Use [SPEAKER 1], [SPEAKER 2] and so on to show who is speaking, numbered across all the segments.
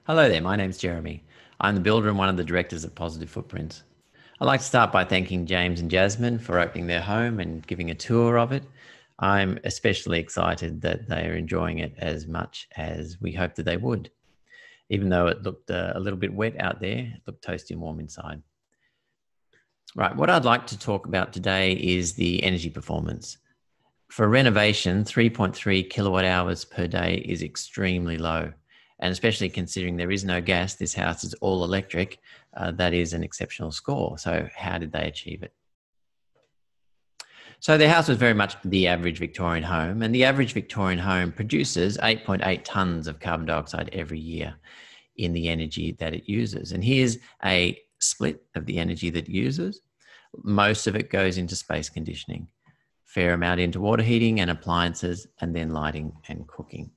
[SPEAKER 1] Hello there, my name's Jeremy. I'm the builder and one of the directors at Positive Footprints. I'd like to start by thanking James and Jasmine for opening their home and giving a tour of it. I'm especially excited that they are enjoying it as much as we hoped that they would. Even though it looked a little bit wet out there, it looked toasty and warm inside. Right, what I'd like to talk about today is the energy performance. For renovation, 3.3 kilowatt hours per day is extremely low. And especially considering there is no gas, this house is all electric, that is an exceptional score. So how did they achieve it? So their house was very much the average Victorian home, and the average Victorian home produces 8.8 tonnes of carbon dioxide every year in the energy that it uses. And here's a split of the energy that it uses. Most of it goes into space conditioning, fair amount into water heating and appliances, and then lighting and cooking.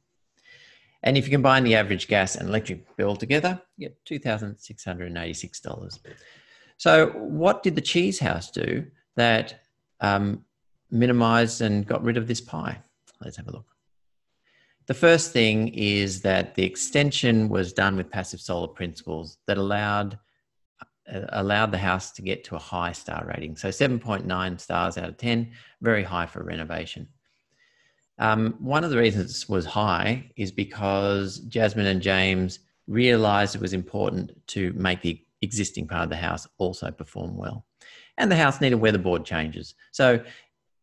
[SPEAKER 1] And if you combine the average gas and electric bill together, you get $2,686. So what did the cheese house do that minimized and got rid of this pie? Let's have a look. The first thing is that the extension was done with passive solar principles that allowed the house to get to a high star rating. So 7.9 stars out of 10, very high for renovation. One of the reasons it was high is because Jasmine and James realized it was important to make the existing part of the house also perform well. And the house needed weatherboard changes. So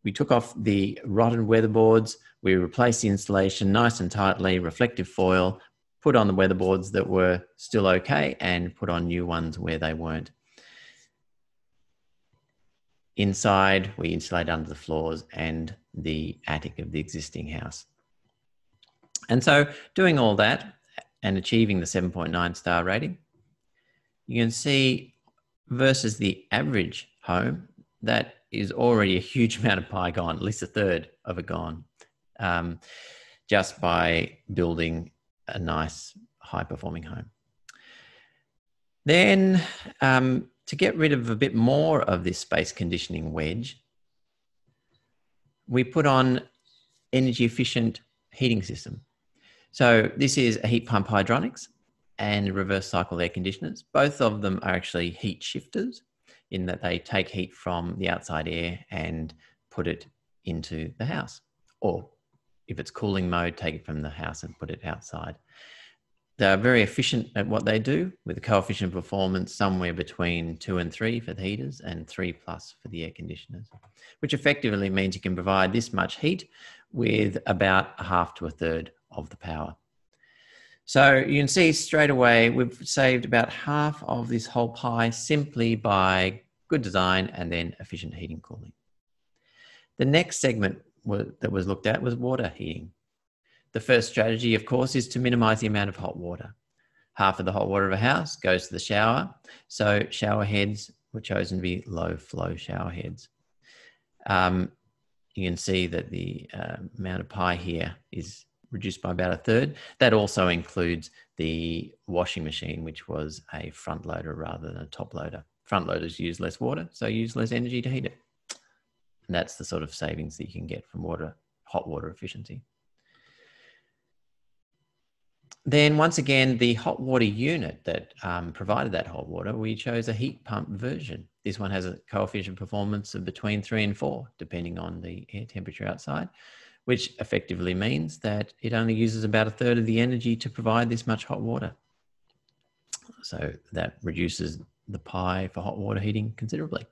[SPEAKER 1] we took off the rotten weatherboards, we replaced the installation nice and tightly, reflective foil, put on the weatherboards that were still okay, and put on new ones where they weren't. Inside, we insulate under the floors and the attic of the existing house. And so doing all that and achieving the 7.9 star rating, you can see versus the average home, that is already a huge amount of pie gone, at least a third of it gone, just by building a nice high performing home. Then to get rid of a bit more of this space conditioning wedge, we put on energy efficient heating system. So this is a heat pump hydronics and reverse cycle air conditioners. Both of them are actually heat shifters in that they take heat from the outside air and put it into the house. Or if it's cooling mode, take it from the house and put it outside. They're very efficient at what they do, with a coefficient of performance somewhere between 2 and 3 for the heaters and 3+ for the air conditioners, which effectively means you can provide this much heat with about a half to a third of the power. So you can see straight away we've saved about half of this whole pie simply by good design and then efficient heating cooling. The next segment that was looked at was water heating. The first strategy, of course, is to minimize the amount of hot water. Half of the hot water of a house goes to the shower. So shower heads were chosen to be low flow shower heads. You can see that the amount of pie here is reduced by about a third. That also includes the washing machine, which was a front loader rather than a top loader. Front loaders use less water, so use less energy to heat it. And that's the sort of savings that you can get from hot water efficiency. Then once again, the hot water unit that provided that hot water, we chose a heat pump version. This one has a coefficient performance of between 3 and 4, depending on the air temperature outside, which effectively means that it only uses about a third of the energy to provide this much hot water. So that reduces the pie for hot water heating considerably.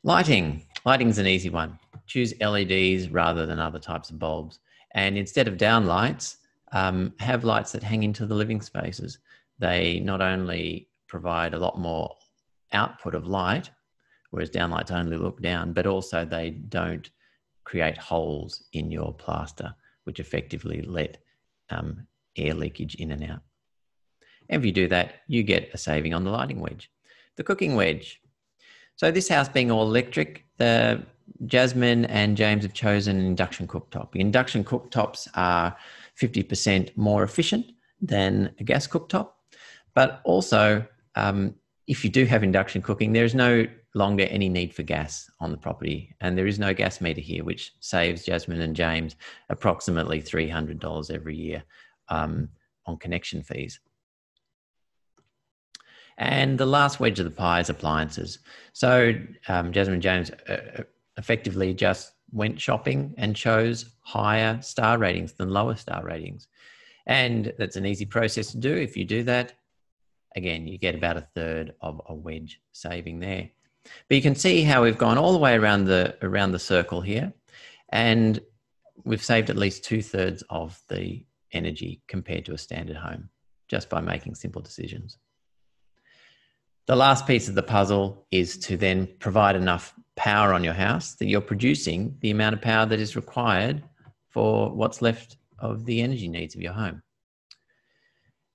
[SPEAKER 1] Lighting. Lighting's an easy one. Choose LEDs rather than other types of bulbs. And instead of down lights, have lights that hang into the living spaces. They not only provide a lot more output of light, whereas downlights only look down, but also they don't create holes in your plaster, which effectively let air leakage in and out. And if you do that, you get a saving on the lighting wedge. The cooking wedge. So this house being all electric, Jasmine and James have chosen an induction cooktop. Induction cooktops are 50% more efficient than a gas cooktop, but also if you do have induction cooking, there is no longer any need for gas on the property, and there is no gas meter here, which saves Jasmine and James approximately $300 every year on connection fees. And the last wedge of the pie is appliances. So Jasmine and James effectively just went shopping and chose higher star ratings than lower star ratings. And that's an easy process to do. If you do that, again, you get about a third of a wedge saving there. But you can see how we've gone all the way around the circle here, and we've saved at least 2/3 of the energy compared to a standard home just by making simple decisions. The last piece of the puzzle is to then provide enough power on your house that you're producing the amount of power that is required for what's left of the energy needs of your home.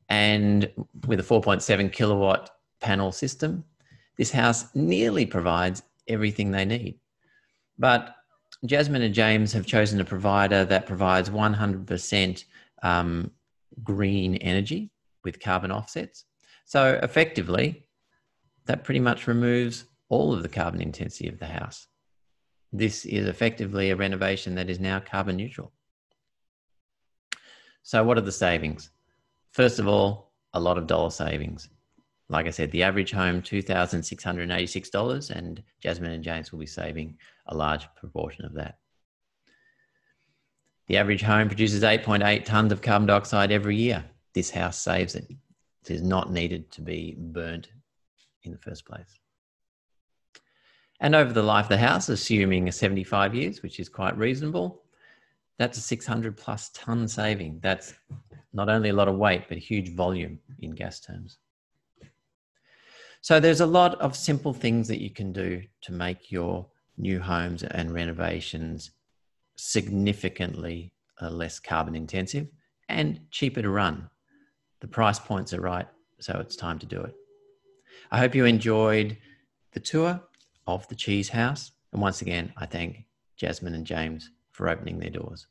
[SPEAKER 1] And with a 4.7 kilowatt panel system, this house nearly provides everything they need. But Jasmine and James have chosen a provider that provides 100% green energy with carbon offsets. So effectively, that pretty much removes all of the carbon intensity of the house. This is effectively a renovation that is now carbon neutral. So what are the savings? First of all, a lot of dollar savings. Like I said, the average home, $2,686, and Jasmine and James will be saving a large proportion of that. The average home produces 8.8 tonnes of carbon dioxide every year. This house saves it. It is not needed to be burnt in the first place. And over the life of the house, assuming 75 years, which is quite reasonable, that's a 600 plus tonne saving. That's not only a lot of weight, but a huge volume in gas terms. So there's a lot of simple things that you can do to make your new homes and renovations significantly less carbon intensive and cheaper to run. The price points are right, so it's time to do it. I hope you enjoyed the tour of the Cheese House. And once again, I thank Jasmine and James for opening their doors.